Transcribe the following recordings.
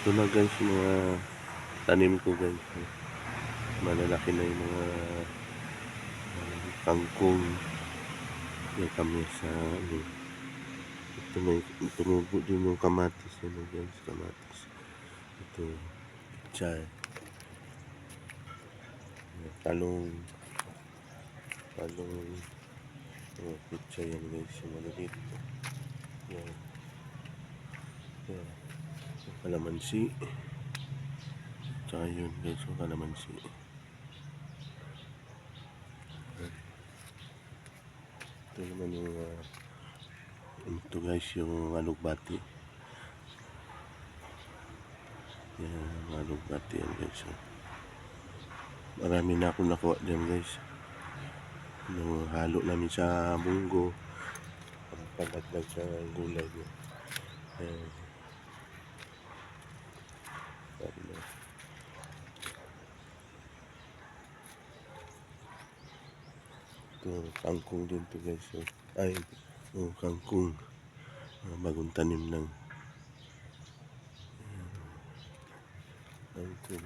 Ito na guys, mga tanim ko guys. Malalaki na yung mga kangkong. Yan kami sa ano. Ito may tumubo din yung kamatis. Yan guys, kamatis. Ito, pichay. Talong. Talong. Pichay yan guys, yung maliliit. Yan. Yan. Kalamansi. Tsaka yun guys, yung kalamansi. Ito naman yung ito guys, yung alugbati. Yan, alugbati yan guys. Marami na akong nakuha dyan guys. Halo namin sa munggo. Pagdagdag sa gulay niya. Yan. Ito, kangkong din to guys. Ay, kangkong. Bagong tanim ng kangkong.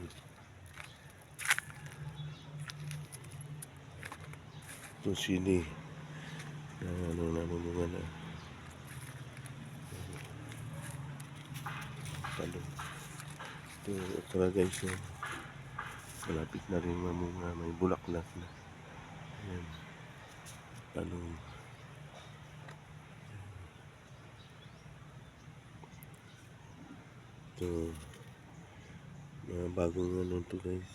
Ito sili. Ano mga na. Talong. Ito, okra guys. Malapit na rin mga may bulaklak na. Ayan. Talong. Ito. Mga bagong ano to guys.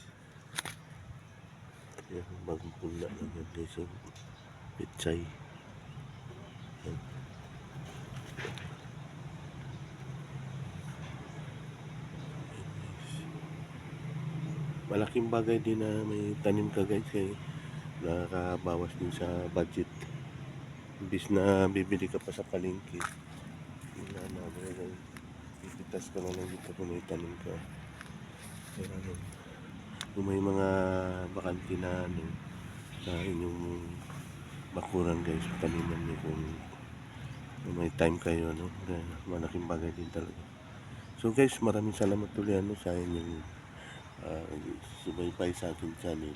Ayan, bagong pula na yan guys. So, pichay. Ayan. Malaking bagay din na may tanim ka guys, nakakabawas din sa budget. Imbis na bibili ka pa sa palengke, ipitas ka na lang dito kung may tanim ka. Pero kung may mga bakante na sa inyong bakuran guys, taniman niyo kung may time kayo, malaking bagay din talaga. So guys, maraming salamat ulit sa inyong subaybay sa aking channel.